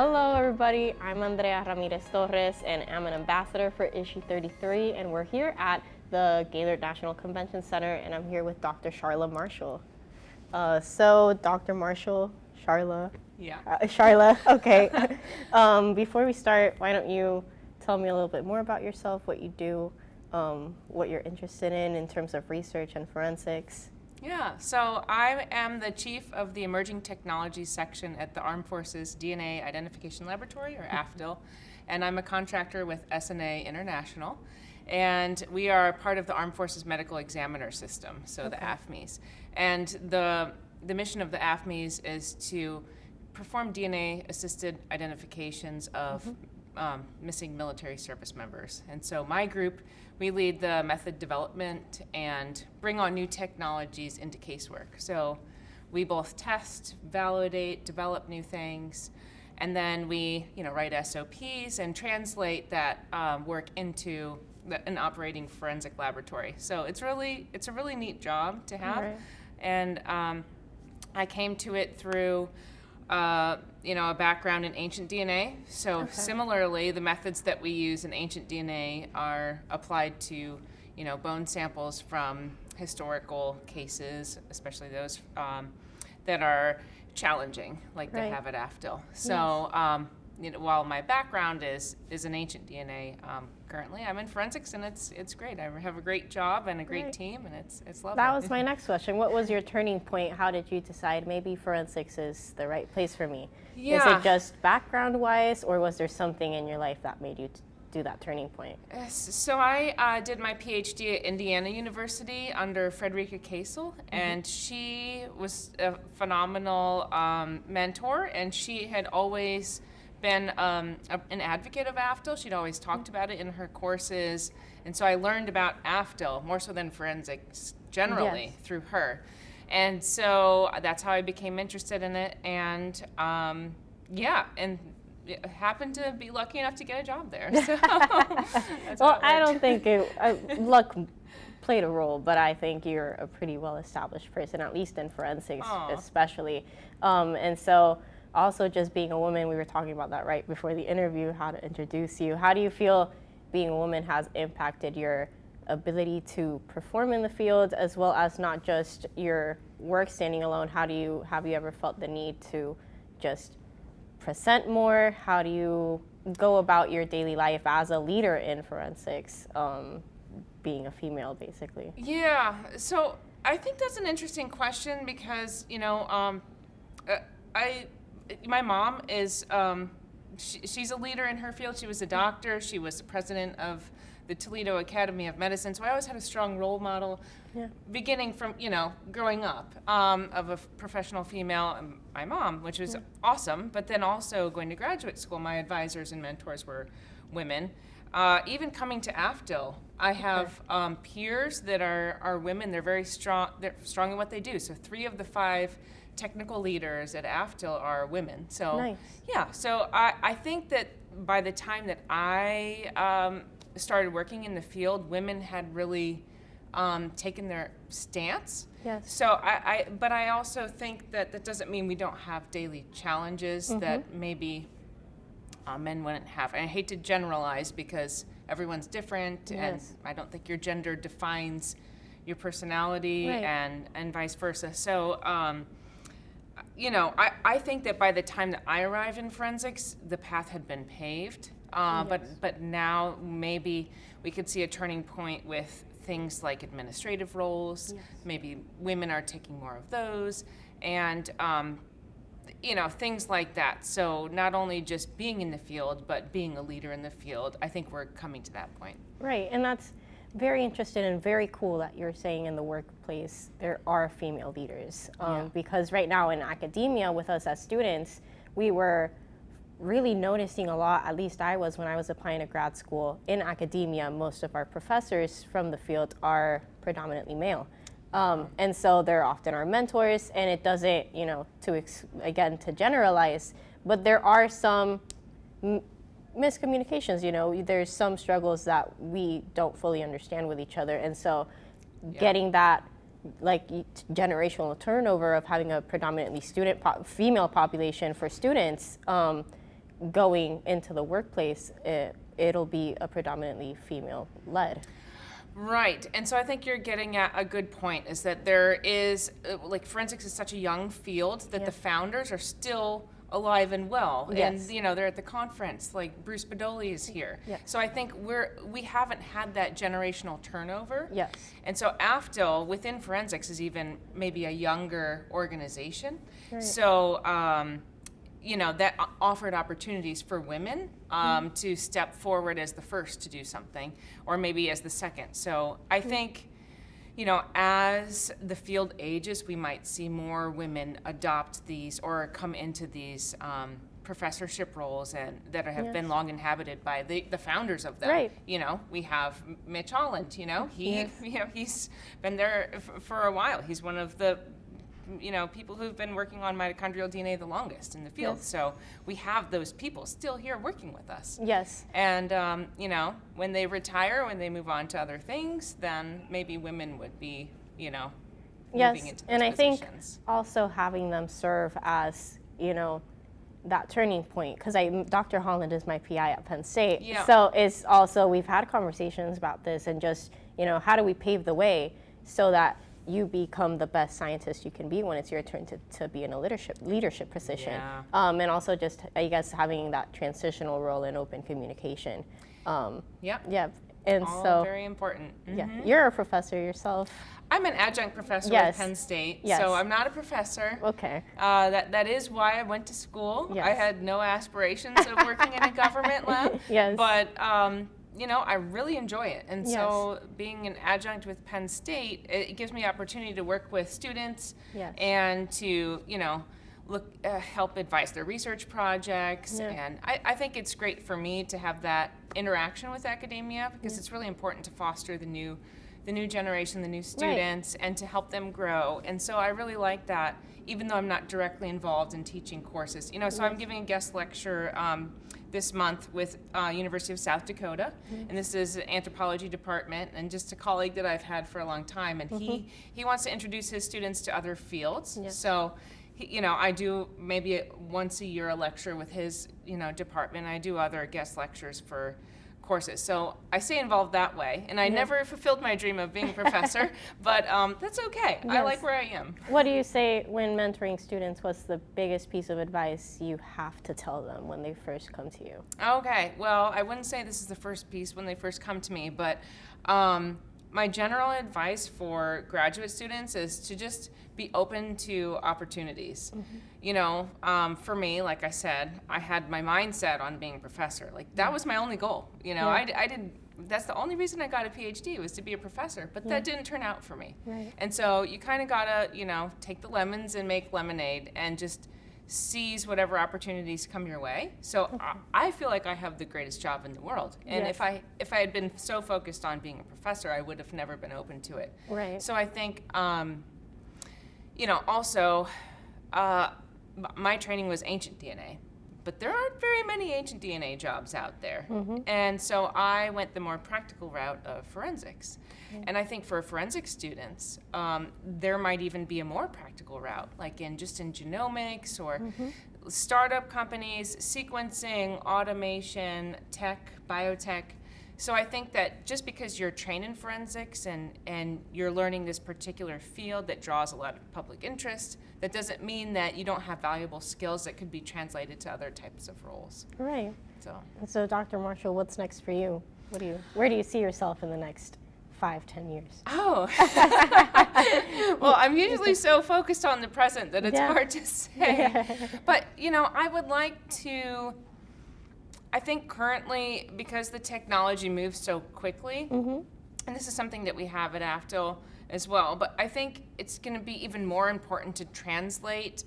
Hello everybody, I'm Andrea Ramírez Torres and I'm an ambassador for ISHI 33, and we're here at the Gaylord National Convention Center, and I'm here with Dr. Charla Marshall. So Dr. Marshall, Charla? Yeah. Charla, okay. Before we start, why don't you tell me a little bit more about yourself, what you do, what you're interested in terms of research and forensics. Yeah, so I am the chief of the Emerging Technologies section at the Armed Forces DNA Identification Laboratory, or AFDIL, and I'm a contractor with SNA International, and we are part of the Armed Forces Medical Examiner System, so the AFMEs. And the mission of the AFMEs is to perform DNA-assisted identifications of missing military service members. And so my group, we lead the method development and bring on new technologies into casework. So we both test, validate, develop new things, and then we write SOPs and translate that work into an operating forensic laboratory. So it's a really neat job to have. Right. And I came to it through a background in ancient DNA. So similarly, the methods that we use in ancient DNA are applied to, bone samples from historical cases, especially those that are challenging, like they have at AFDIL. So, while my background is in ancient DNA, currently I'm in forensics, and it's great. I have a great job and a great team, and it's lovely. That was my next question. What was your turning point? How did you decide maybe forensics is the right place for me? Yeah. Is it just background-wise, or was there something in your life that made you do that turning point? So I did my PhD at Indiana University under Frederica Casel, and she was a phenomenal mentor, and she had always been an advocate of AFDIL. She'd always talked about it in her courses, and so I learned about AFDIL more so than forensics generally through her. And so that's how I became interested in it, and and happened to be lucky enough to get a job there. So well, I don't think luck played a role, but I think you're a pretty well-established person, at least in forensics especially. And so also just being a woman, we were talking about that right before the interview, how to introduce you. How do you feel being a woman has impacted your ability to perform in the field, as well as not just your work standing alone? Have you ever felt the need to just present more? How do you go about your daily life as a leader in forensics, being a female, basically? Yeah, so I think that's an interesting question because, my mom is, she's a leader in her field. She was a doctor. She was the president of the Toledo Academy of Medicine. So I always had a strong role model beginning from, growing up, of a professional female, my mom, which was awesome. But then also going to graduate school, my advisors and mentors were women. Even coming to AFDIL, I have peers that are women. They're very strong. They're strong in what they do. So 3 of the 5 technical leaders at AFDIL are women. So so I think that by the time that I started working in the field, women had really taken their stance. Yes. So but I also think that doesn't mean we don't have daily challenges that maybe men wouldn't have. And I hate to generalize because everyone's different, and I don't think your gender defines your personality, and vice versa. So I think that by the time that I arrived in forensics, the path had been paved. But now maybe we could see a turning point with things like administrative roles. Maybe women are taking more of those, and things like that. So not only just being in the field, but being a leader in the field. I think we're coming to that point. Right, and that's very interesting and very cool that you're saying in the workplace there are female leaders. Because right now in academia with us as students, we were really noticing a lot, at least I was when I was applying to grad school. In academia, most of our professors from the field are predominantly male. And so they're often our mentors, and it doesn't, to generalize, but there are some miscommunications, there's some struggles that we don't fully understand with each other. And so getting that generational turnover of having a predominantly female population for students going into the workplace, it'll be a predominantly female-led. Right, and so I think you're getting at a good point, is that there is, like, forensics is such a young field that the founders are still alive and well. Yes. And, they're at the conference, like Bruce Badoli is here. Yes. So I think we haven't had that generational turnover. Yes. And so AFDIL within forensics is even maybe a younger organization. Right. So, that offered opportunities for women to step forward as the first to do something, or maybe as the second. So I think, as the field ages, we might see more women adopt these or come into these professorship roles and that have been long inhabited by the founders of them. Right. We have Mitch Holland. He's been there for a while. He's one of the people who've been working on mitochondrial DNA the longest in the field. Yes. So we have those people still here working with us. Yes. And, when they retire, when they move on to other things, then maybe women would be, moving Yes, into those and I think positions. also having them serve as, that turning point, because Dr. Holland is my PI at Penn State. Yeah. So it's also, we've had conversations about this and just, how do we pave the way so that you become the best scientist you can be when it's your turn to be in a leadership position. Yeah. And also just, I guess, having that transitional role in open communication. Yep. Yeah. And All so, very important. yeah, you're a professor yourself. I'm an adjunct professor Yes. at Penn State, Yes. so I'm not a professor. Okay. That is why I went to school. Yes. I had no aspirations of working in a government lab. Yes. But I really enjoy it. And so being an adjunct with Penn State, it gives me opportunity to work with students Yes. and to, help advise their research projects. Yeah. And I think it's great for me to have that interaction with academia because it's really important to foster the new generation, the new students, and to help them grow. And so I really like that, even though I'm not directly involved in teaching courses. So I'm giving a guest lecture this month with University of South Dakota, and this is an anthropology department, and just a colleague that I've had for a long time, and he wants to introduce his students to other fields. Yeah. So, I do maybe once a year a lecture with his, department. I do other guest lectures for courses. So I stay involved that way, and I never fulfilled my dream of being a professor, but that's okay. I Yes. like where I am. What do you say when mentoring students? What's the biggest piece of advice you have to tell them when they first come to you? Okay, well, I wouldn't say this is the first piece when they first come to me, but my general advice for graduate students is to just be open to opportunities. For me, like I said, I had my mindset on being a professor. Like, that was my only goal. I didn't, that's the only reason I got a PhD was to be a professor, but that didn't turn out for me. Right. And so you kind of gotta, take the lemons and make lemonade and just seize whatever opportunities come your way. So I feel like I have the greatest job in the world. And Yes. if I had been so focused on being a professor, I would have never been open to it. Right. So I think, also, my training was ancient DNA, but there aren't very many ancient DNA jobs out there. And so I went the more practical route of forensics. And I think for forensic students, there might even be a more practical route, like in genomics or startup companies, sequencing, automation, tech, biotech. So I think that just because you're trained in forensics and you're learning this particular field that draws a lot of public interest, that doesn't mean that you don't have valuable skills that could be translated to other types of roles. Right. So Dr. Marshall, what's next for you? Where do you see yourself in the next 5-10 years? Oh, well, I'm usually so focused on the present that it's hard to say. But, I would like to, I think currently, because the technology moves so quickly, and this is something that we have at AFDIL as well, but I think it's going to be even more important to translate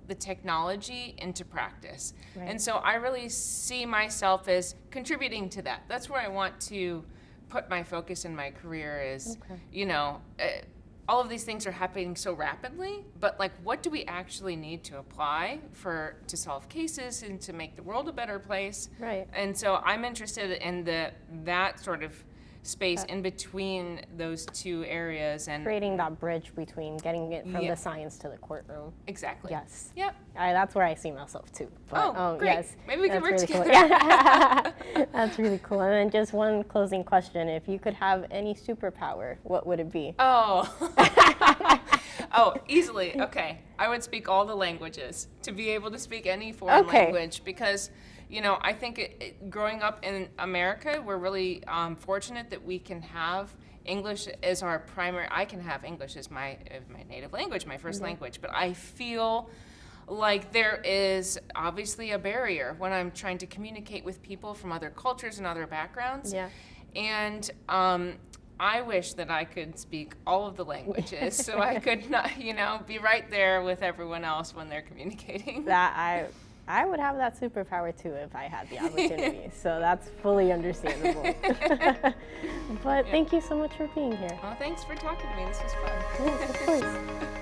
the technology into practice. Right. And so I really see myself as contributing to that. That's where I want to put my focus in my career is, all of these things are happening so rapidly, but like, what do we actually need to apply to solve cases and to make the world a better place? Right. And so I'm interested in that sort of space in between those two areas and creating that bridge between getting it from the science to the courtroom. Exactly. Yes. Yep. That's where I see myself too. But, great. Yes, Maybe we can work really together. Cool. Yeah. That's really cool. And then just one closing question: if you could have any superpower, what would it be? Oh. Oh, easily. Okay. I would speak all the languages, to be able to speak any foreign language, because, you know, I think growing up in America, we're really fortunate that we can have English as our primary. I can have English as my native language, my first language, but I feel like there is obviously a barrier when I'm trying to communicate with people from other cultures and other backgrounds. Yeah. And I wish that I could speak all of the languages so I could not, you know, be right there with everyone else when they're communicating. That I would have that superpower too if I had the opportunity. So that's fully understandable. But thank you so much for being here. Well, thanks for talking to me. This was fun. Yes, of course.